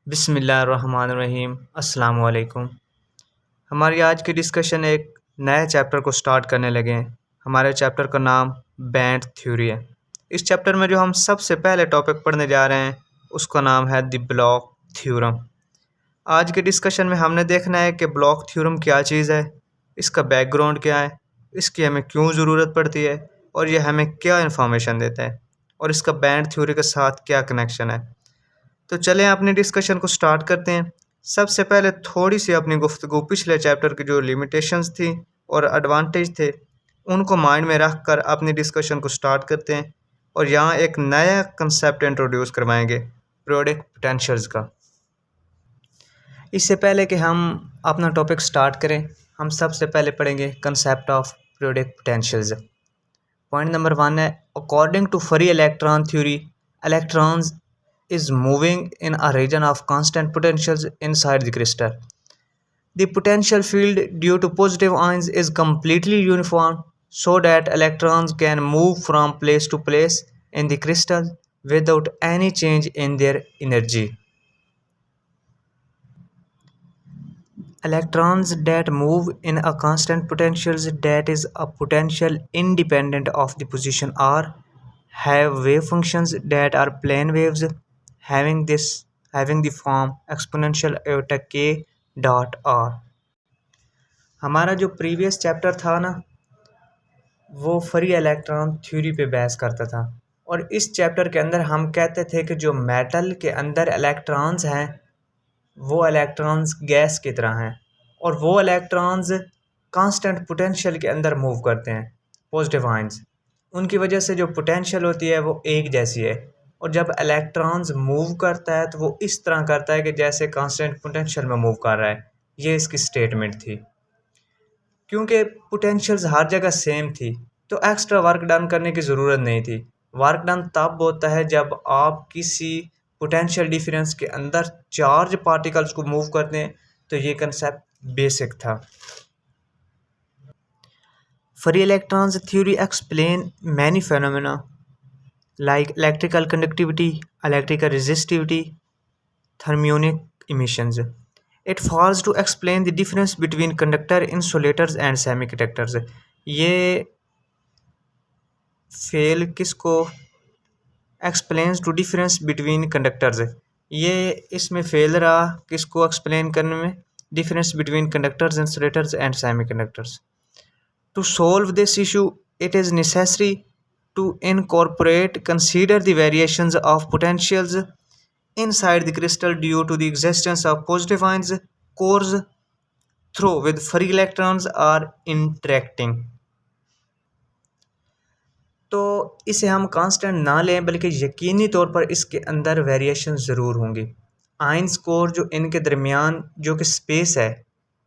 बिस्मिल्लाहिर्रहमानिर्रहीम अस्सलाम वालेकुम। हमारी आज की डिस्कशन एक नए चैप्टर को स्टार्ट करने लगे हैं। हमारे चैप्टर का नाम बैंड थ्योरी है। इस चैप्टर में जो हम सबसे पहले टॉपिक पढ़ने जा रहे हैं उसका नाम है द ब्लॉक थ्योरम। आज के डिस्कशन में हमने देखना है कि ब्लॉक थ्योरम क्या चीज़ है, इसका बैकग्राउंड क्या है, इसकी हमें क्यों ज़रूरत पड़ती है और ये हमें क्या इन्फॉर्मेशन देता है और इसका बैंड थ्योरी के साथ क्या कनेक्शन है। तो चलें अपनी डिस्कशन को स्टार्ट करते हैं। सबसे पहले थोड़ी सी अपनी गुफ्तगू पिछले चैप्टर की जो लिमिटेशंस थी और एडवांटेज थे उनको माइंड में रख कर अपनी डिस्कशन को स्टार्ट करते हैं और यहाँ एक नया कंसेप्ट इंट्रोड्यूस करवाएंगे पीरियोडिक पोटेंशियल्स का। इससे पहले कि हम अपना टॉपिक स्टार्ट करें, हम सबसे पहले पढ़ेंगे concept of periodic potentials. Point number 1 है, अकॉर्डिंग टू फरी electron theory, electrons is moving in a region of constant potentials inside the crystal. The potential field due to positive ions is completely uniform so that electrons can move from place to place in the crystal without any change in their energy. Electrons that move in a constant potentials, that is a potential independent of the position r, have wave functions that are plane waves having the form exponential iota k dot r. हमारा जो previous chapter था ना वो free electron theory पे बहस करता था और इस चैप्टर के अंदर हम कहते थे कि जो मेटल के अंदर इलेक्ट्रॉन्स हैं वो इलेक्ट्रॉन्स गैस की तरह हैं और वो इलेक्ट्रॉन्स कांस्टेंट पोटेंशियल के अंदर मूव करते हैं, पॉजिटिव आयंस। उनकी वजह से जो पोटेंशियल होती है वो एक जैसी है और जब इलेक्ट्रॉन्स मूव करता है तो वो इस तरह करता है कि जैसे कांस्टेंट पोटेंशियल में मूव कर रहा है। ये इसकी स्टेटमेंट थी। क्योंकि पोटेंशियल्स हर जगह सेम थी तो एक्स्ट्रा वर्क डन करने की ज़रूरत नहीं थी। वर्क डन तब होता है जब आप किसी पोटेंशियल डिफरेंस के अंदर चार्ज पार्टिकल्स को मूव करते हैं। तो ये कंसेप्ट बेसिक था। Free electrons theory explain many phenomena like electrical conductivity, electrical resistivity, thermionic emissions. It falls to explain the difference between conductor, insulators and semiconductors. ये fail किसको explains to difference between conductors, ये इसमें fail रहा किसको explain करने में, difference between conductors, insulators and semiconductors. To solve this issue, it is necessary to consider the variations of potentials inside the crystal due to the existence of positive ions cores through with free electrons are interacting. तो इसे हम constant ना लें बल्कि यकीनी तौर पर इसके अंदर वेरिएशन ज़रूर होंगी। आयंस कोर जो इनके दरमियान जो कि स्पेस है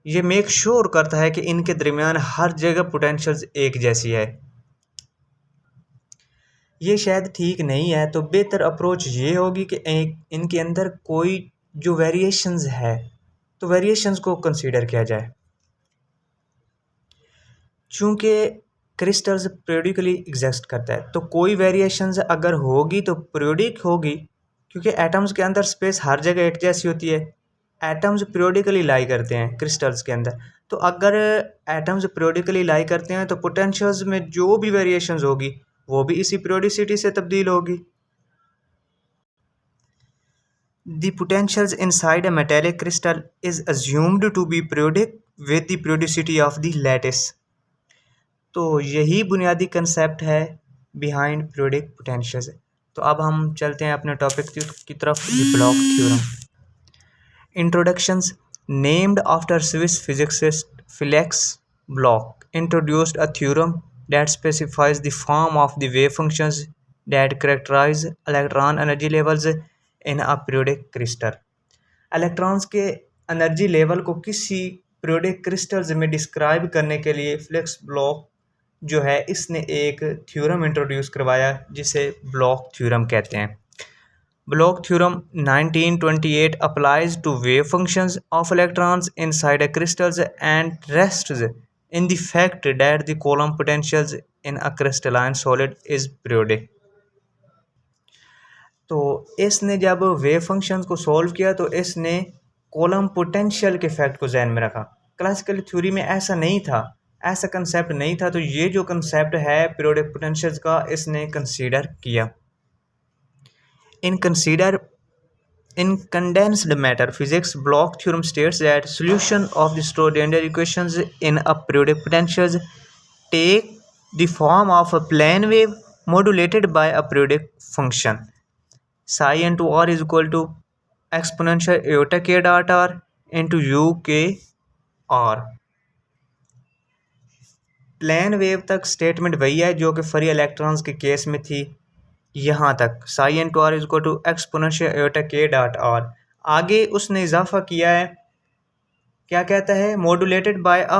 ये मेक श्योर करता है कि इनके दरमियान हर जगह पोटेंशियल्स एक जैसी है। ये शायद ठीक नहीं है तो बेहतर अप्रोच ये होगी कि इनके अंदर कोई जो वेरिएशंस है तो वेरिएशंस को कंसीडर किया जाए। चूँकि क्रिस्टल्स पीरियोडिकली एग्जिस्ट करता है तो कोई वेरिएशंस अगर होगी तो पीरियोडिक होगी क्योंकि एटम्स के अंदर स्पेस हर जगह एक जैसी होती है। एटम्स पीरियोडिकली लाई करते हैं क्रिस्टल्स के अंदर, तो अगर एटम्स पीरियोडिकली लाई करते हैं तो पोटेंशियल्स में जो भी वेरिएशंस होगी वो भी इसी पीरियोडिसिटी से तब्दील होगी। The potentials inside a metallic crystal is assumed to be periodic with the periodicity of the lattice. तो यही बुनियादी कंसेप्ट है बिहाइंड पीरियोडिक पोटेंशियल्स। तो अब हम चलते हैं अपने टॉपिक की तरफ, the Bloch theorem. Introductions. Named after Swiss physicist Felix Bloch introduced a theorem that specifies the form of the wave functions that characterize electron energy levels in a periodic crystal. Electrons के energy level को किसी periodic crystals में describe करने के लिए Felix block जो है इसने एक थ्योरम इंट्रोड्यूस करवाया जिसे ब्लॉक थ्योरम कहते हैं। Bloch theorem 1928 applies to wave functions of electrons inside a crystals and rests in the fact that the Coulomb potentials in a crystalline solid is periodic. तो इसने जब वेव फंक्शन को solve किया तो इसने column potential के fact को जहन में रखा। क्लासिकल थ्योरी में ऐसा नहीं था, ऐसा कंसेप्ट नहीं था, तो ये जो कंसेप्ट है पीरियोडिक पोटेंशियल्स का इसने कंसीडर किया। In condensed matter physics, Bloch theorem states that solution of the Schrodinger equations in a periodic potentials take the form of a plane wave modulated by a periodic function. Psi into r is equal to exponential iota k dot r into u k r. Plane wave तक statement वही है जो कि free electrons के case में थी। यहाँ तक psi into are is equal to exponential eta के डॉट आर। आगे उसने इजाफा किया है, क्या कहता है, मोडुलेटेड बाय अ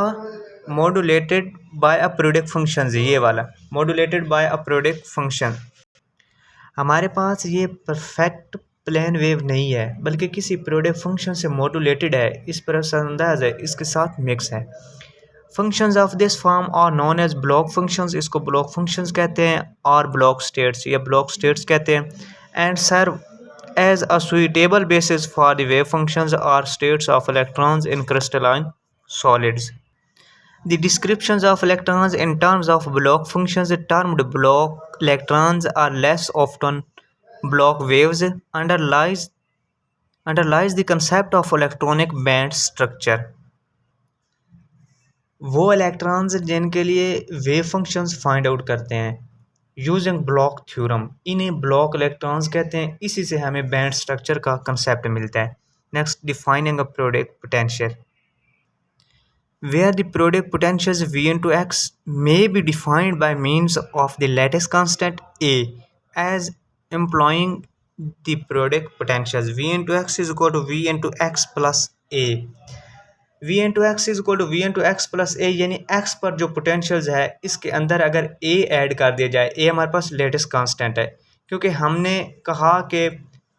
पीरियोडिक फंक्शन। ये वाला मोडुलेटेड बाय अ पीरियोडिक फंक्शन। हमारे पास ये परफेक्ट प्लेन वेव नहीं है बल्कि किसी पीरियोडिक फंक्शन से मोडुलेटेड है, इस पर असरअंदाज है, इसके साथ मिक्स है। Functions of this form are known as Bloch functions, इसको ब्लॉक फंक्शंस कहते हैं, और ब्लॉक स्टेट्स या ब्लॉक स्टेट्स कहते हैं, and serve as a suitable basis for the wave functions or states of electrons in crystalline solids. The descriptions of electrons in terms of block functions termed block electrons are less often block waves underlies the concept of electronic band structure। वो electrons जिनके लिए wave functions find out करते हैं using block theorem, इन्हें block electrons कहते हैं। इसी से हमें बैंड स्ट्रक्चर का कंसेप्ट मिलता है। Next, defining a periodic potential, where the periodic potentials V into x may be defined by means of the lattice constant A as employing the periodic potentials V into x is equal to V into x plus A। V into x is equal to V into x plus A, यानी x पर जो potentials है इसके अंदर अगर A add कर दिया जाए, A हमारे पास लेटेस्ट कांस्टेंट है, क्योंकि हमने कहा कि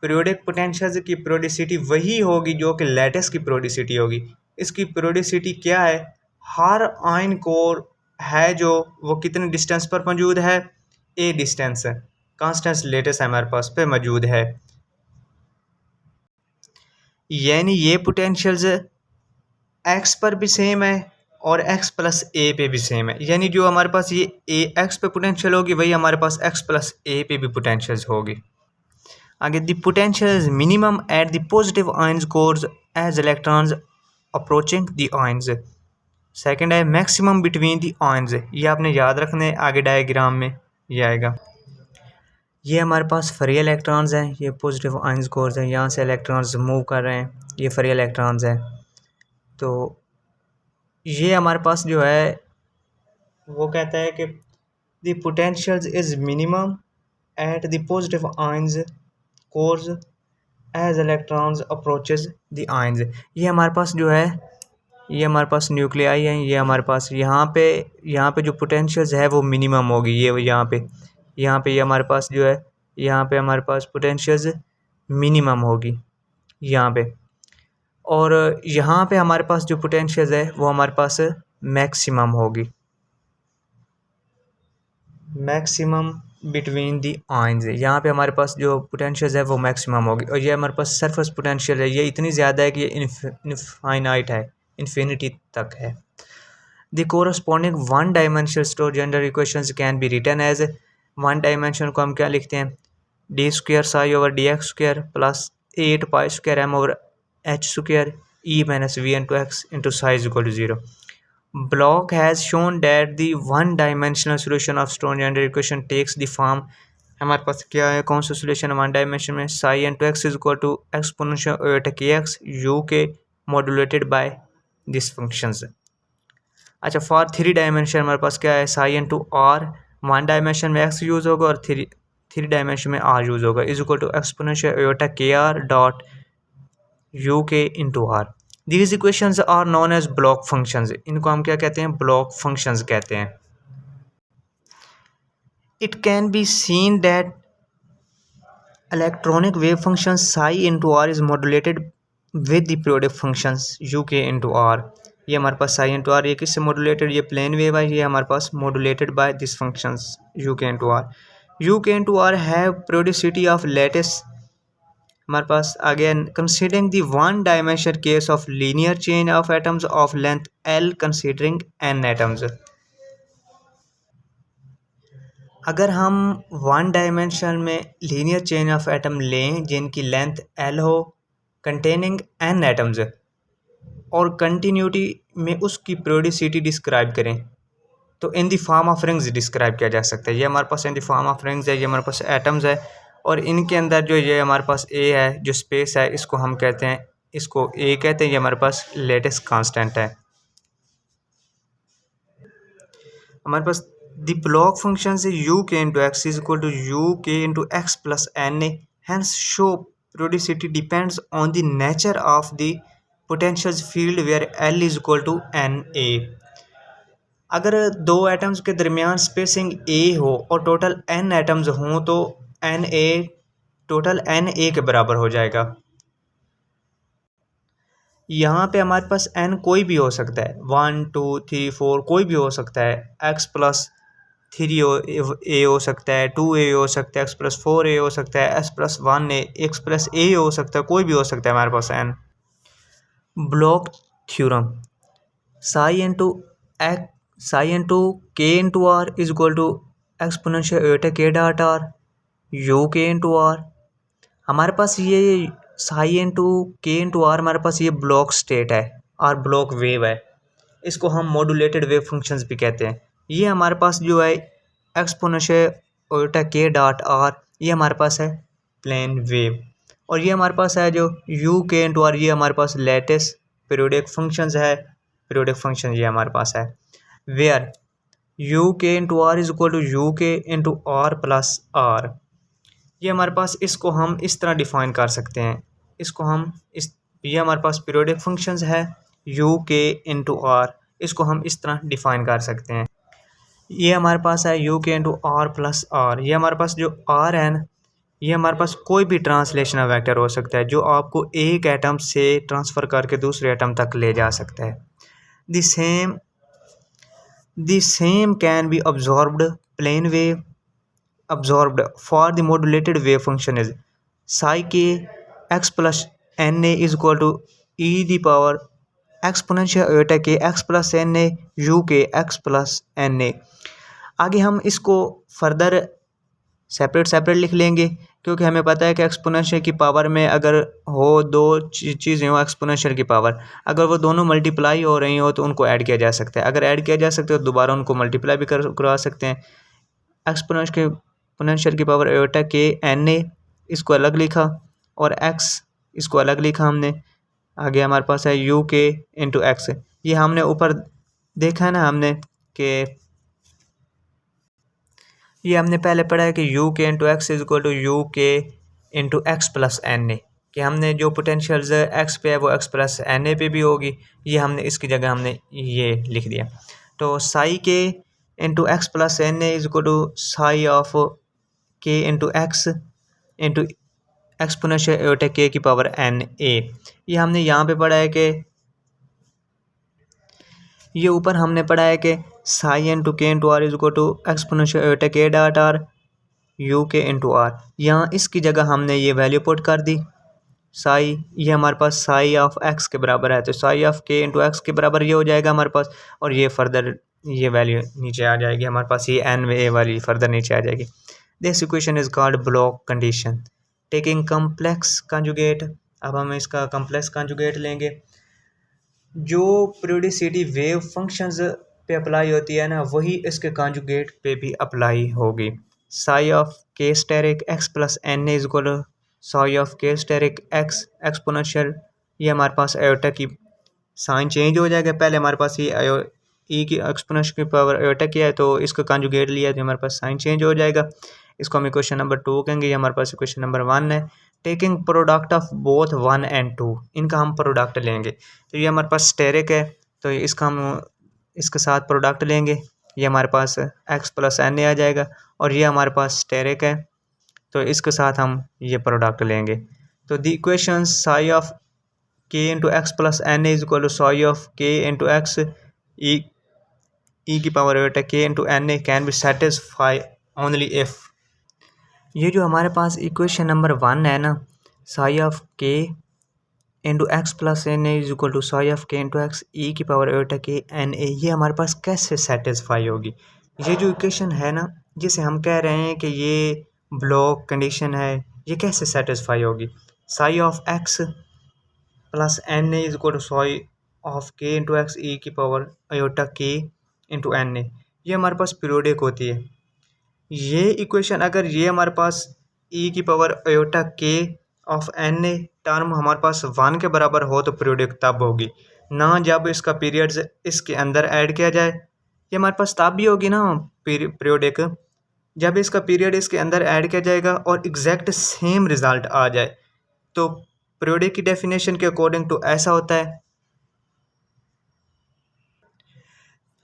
पीरियोडिक पोटेंशियल्स की पीरियोडिसिटी वही होगी जो कि लेटेस्ट की पीरियोडिसिटी होगी। इसकी पीरियोडिसिटी क्या है, हर आयन कोर है जो वो कितने डिस्टेंस पर मौजूद है, A डिस्टेंस है, कांस्टेंट लेटेस्ट हमारे पास पे मौजूद है, यानी ये पोटेंशियल्स x पर भी सेम है और x प्लस a पे भी सेम है, यानी जो हमारे पास ये a x पे पोटेंशियल होगी वही हमारे पास x प्लस a पे भी पोटेंशियल्स होगी। आगे, the potential is minimum at the positive ions cores as electrons approaching the ions. Second है मैक्सिमम बिटवीन द आयंस, ये आपने याद रखने, आगे डायग्राम में ये आएगा। ये हमारे पास फ्री इलेक्ट्रॉन्स हैं, ये पॉजिटिव आयंस कोर्स हैं, यहाँ से इलेक्ट्रॉन्स मूव कर रहे हैं, ये फ्री इलेक्ट्रॉन्स हैं। तो ये हमारे पास जो है वो कहता है कि the potential is minimum at the positive ions cores as electrons approaches the ions. ये हमारे पास जो है, ये हमारे पास न्यूक्लियाई हैं, ये हमारे पास यहाँ पे जो पोटेंशियल्स है वो मिनिमम होगी, ये यहाँ पे ये हमारे पास जो है, यहाँ पे हमारे पास पोटेंशियल्स मिनिमम होगी यहाँ पे, और यहाँ पे हमारे पास जो पोटेंशियल्स है वो हमारे पास मैक्सिमम होगी, मैक्सिमम बिटवीन दी आयंस। यहाँ पे हमारे पास जो पोटेंशियल्स है वो मैक्सिमम होगी, और ये हमारे पास सरफेस पोटेंशियल है, ये इतनी ज़्यादा है कि ये इनफाइनाइट है, इन्फिनिटी तक है। The corresponding one dimensional Schrodinger equations can be written as, one dimension को हम क्या लिखते हैं, d square psi over d x square plus 8 pi square m over h square e minus v into x into psi is equal to 0। Bloch has shown that the one-dimensional solution of Schrodinger equation takes the form, हमारे पास क्या है, कौन सा solution है one dimension में, psi into x is equal to exponential eta k x u k modulated by this functions. अच्छा, for three dimension हमारे पास क्या है, psi into r, one dimension में एक्स यूज़ होगा और थ्री डायमेंशन में आर यूज़ होगा, is equal to exponential eta k r dot u के into r. These equations are known as block functions, इनको हम क्या कहते हैं, block functions कहते हैं। It can be seen that electronic wave function psi into r is modulated with the periodic functions uk into r। ये हमारे पास psi into r, ये किससे modulated, ये प्लेन वेव है, ये हमारे पास modulated by this functions uk into r। U के into R have periodicity of lattice हमारे पास again considering the one dimension case of linear chain of atoms of length L considering N atoms. अगर हम one dimension में linear chain of atom लें जिनकी length L हो containing N atoms और continuity में उसकी पीरियोडिसिटी डिस्क्राइब करें तो in the form of rings describe किया जा सकता है। ये हमारे पास in the form of rings है, ये हमारे पास एटम्स है और इनके अंदर जो ये हमारे पास ए है जो स्पेस है इसको हम कहते हैं, इसको ए कहते हैं। ये हमारे पास लेटेस्ट कांस्टेंट है। हमारे पास द ब्लॉक फंक्शन से यू के into x is equal to you के into x plus N A hence show periodicity depends on the nature of the potential field where L is equal to NA। अगर दो atoms के दरमियान spacing ए हो और total N atoms हों तो n a total n a के बराबर हो जाएगा। यहाँ पे हमारे पास एन कोई भी हो सकता है, 1 2 3 4 कोई भी हो सकता है। एक्स प्लस 3 ए हो सकता है, 2 ए हो सकता है, एक्स प्लस 4 ए हो सकता है, S plus 1 A, X plus A हो सकता है, कोई भी हो सकता है हमारे पास N. Bloch theorem psi into के into are is equal to exponential eta के डॉट आर यू के इंटू आर। हमारे पास ये साई इंटू के इंटू आर हमारे पास ये ब्लॉक स्टेट है और ब्लॉक वेव है, इसको हम मॉड्यूलेटेड वेव फंक्शंस भी कहते हैं। ये हमारे पास जो है एक्सपोनेंशियल एटा के डॉट आर ये हमारे पास है प्लेन वेव और ये हमारे पास है जो यू के इंटू आर ये हमारे पास लेटेस्ट पीरियोडिक फंक्शंस है। पीरियोडिक फंक्शन ये हमारे पास है वेयर यू के into are is equal to you के इंटू आर प्लस आर। ये हमारे पास इसको हम इस तरह डिफाइन कर सकते हैं, इसको हम इस ये हमारे पास पीरियोडिक फंक्शंस है यू के इंटू आर, इसको हम इस तरह डिफाइन कर सकते हैं। ये हमारे पास है यू के इंटू आर प्लस आर। ये हमारे पास जो आर है ना ये हमारे पास कोई भी ट्रांसलेशनल वेक्टर हो सकता है जो आपको एक एटम से ट्रांसफ़र करके दूसरे एटम तक ले जा सकता है। The same can be absorbed plane wave absorbed for the modulated wave function is psi k x plus n a is equal to e the power exponential eta k x plus n a u k x plus n a। आगे हम इसको further separate लिख लेंगे क्योंकि हमें पता है कि एक्सपोनेंशियल की पावर में अगर हो दो चीज़ें हो एक्सपोनेंशियल की पावर अगर वो दोनों मल्टीप्लाई हो रही हो तो उनको ऐड किया जा सकता है। अगर ऐड किया जा सकता है तो दोबारा उनको मल्टीप्लाई भी करवा सकते हैं। एक्सपोनेंशियल की पावर एटा के एन ए इसको अलग लिखा और एक्स इसको अलग लिखा हमने। आगे हमारे पास है यू के इंटू एक्स। ये हमने ऊपर देखा है ना हमने कि ये हमने पहले पढ़ा है कि यू के into x is equal to you के into x plus N A कि हमने जो पोटेंशियल्स एक्स पे है वो एक्स प्लस एन ए पे भी होगी। ये हमने इसकी जगह हमने ये लिख दिया। तो psi k into x plus N A is equal to psi of के into x into exponential eta k की पावर एन ए। ये हमने यहाँ पे पढ़ा है कि ये ऊपर हमने पढ़ा है कि साई इंटू के into are is equal to exponential eta के डॉट आर यू के इंटू आर। यहाँ इसकी जगह हमने ये वैल्यू पुट कर दी साई, ये हमारे पास साई ऑफ एक्स के बराबर है तो साई ऑफ के इंटू एक्स के बराबर ये हो जाएगा हमारे पास और ये फर्दर ये वैल्यू नीचे आ जाएगी हमारे पास, ये एन ए वाली फर्दर नीचे आ जाएगी। This equation is called block condition taking complex conjugate. अब हम इसका कम्प्लेक्स कंजुगेट लेंगे। जो पीरियोडिसिटी वेव फंक्शंस पे अप्लाई होती है ना वही इसके कंजुगेट पे भी अप्लाई होगी। Psi of k asterisk x plus N is equal to psi of k asterisk x exponential. ये हमारे पास आयोटा की साइन चेंज हो जाएगा। पहले हमारे पास ये ई की एक्सपोनेंशियल की पावर आयोटा किया है तो इसका कंजुगेट लिया तो हमारे पास साइन चेंज हो जाएगा। इसको हम इक्वेशन नंबर 2 कहेंगे। ये हमारे पास इक्वेशन नंबर 1 है। Taking product of both 1 and 2 इनका हम प्रोडक्ट लेंगे। तो ये हमारे पास स्टेरिक है तो इसका हम इसके साथ प्रोडक्ट लेंगे। ये हमारे पास एक्स प्लस एन ए आ जाएगा और ये हमारे पास स्टेरिक है तो इसके साथ हम ये प्रोडक्ट लेंगे। तो द इक्वेशन साई ऑफ के into x plus N A is equal to psi of के इंटू एक्स ई की power eta k into n a can be satisfy only if ये जो हमारे पास इक्वेशन नंबर 1 है ना, साई ऑफ के into x plus N A is equal to psi of के इंटू एक्स ई की पावर एटा के एन ए, ये हमारे पास कैसे सेटिस्फाई होगी? ये जो इक्वेशन है ना, जिसे हम कह रहे हैं कि ये ब्लॉक कंडीशन है, ये कैसे सेटिस्फाई होगी? Psi of x plus N A is equal to psi of के इंटू एक्स ई की power iota k into n a, ये हमारे पास पीरियोडिक होती है। ये इक्वेशन अगर ये हमारे पास ई की पावर आयोटा के ऑफ एन ए टर्म हमारे पास 1 के बराबर हो तो पीरियोडिक तब होगी ना जब इसका पीरियड्स इसके अंदर ऐड किया जाए। ये हमारे पास तब भी होगी ना पीरियोडिक जब इसका पीरियड इसके अंदर ऐड किया जाएगा और एग्जैक्ट सेम रिजल्ट आ जाए। तो पीरियोडिक की डेफिनेशन के अकॉर्डिंग तो ऐसा होता है।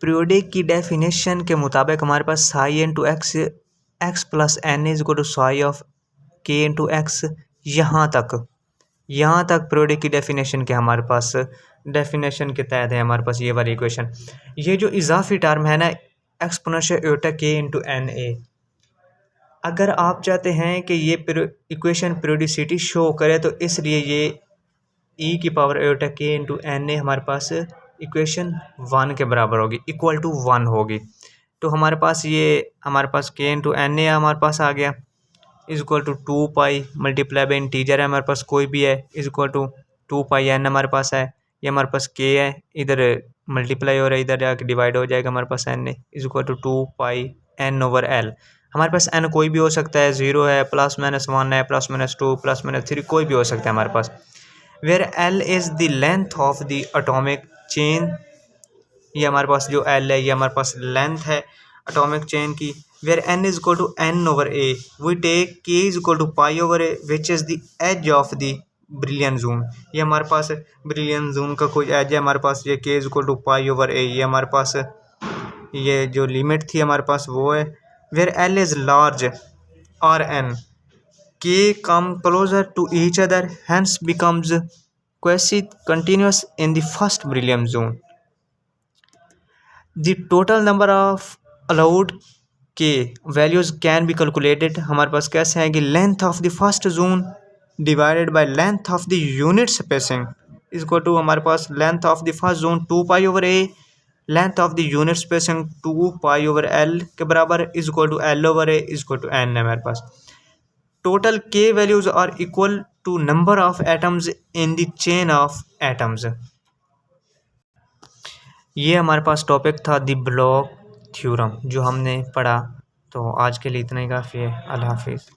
पीरियोडिक की डेफिनेशन के मुताबिक हमारे पास psi into X X plus N is equal to psi of के इंटू एक्स, यहाँ तक पीरियोडिक की डेफिनेशन के हमारे पास डेफिनेशन के तहत है हमारे पास ये वाली इक्वेशन। ये जो इजाफी टर्म है ना exponential iota k into n ए, अगर आप चाहते हैं कि ये इक्वेशन पीरियोडिसिटी शो करे तो इसलिए ये ई की power iota k into n ए हमारे पास इक्वेशन 1 के बराबर होगी, इक्वल टू 1 होगी। तो हमारे पास के इंटू एन ए हमारे पास आ गया is equal to 2 pi multiply by integer है हमारे पास कोई भी है is equal to 2 pi n हमारे पास है, ये हमारे पास के है, इधर मल्टीप्लाई हो रहा है इधर जाके डिवाइड हो जाएगा हमारे पास N A is equal to 2 pi N over L. हमारे पास एन कोई भी हो सकता है, 0 है, +-1 है, +-2 +-3 कोई भी हो सकता है हमारे पास। Where L is the length of the atomic chain, ये हमारे पास जो एल है ये हमारे पास लेंथ है एटॉमिक चेन की। Where N is equal to N over A, we take K is equal to pi over A which is the edge of the Brillouin zone, ये हमारे पास ब्रिलियन जोन का कोई एज है हमारे पास, ये K is equal to pi over A, ये हमारे पास ये जो लिमिट थी हमारे पास वो है। Where L is large R N, K come closer to each other hence becomes quasi continuous in the first beryllium zone. The total number of allowed k values can be calculated। हमारे पास कैसे है कि length of the first zone divided by length of the unit spacing is equal to हमारे पास length of the first zone 2 pi over A, length of the unit spacing 2 pi over L के बराबर is equal to L over A is equal to N है हमारे पास। Total K values are equal to number of atoms in the chain of atoms. ये हमारे पास topic था the Bloch theorem जो हमने पढ़ा। तो आज के लिए इतना ही काफ़ी है। अल्लाह हाफिज़।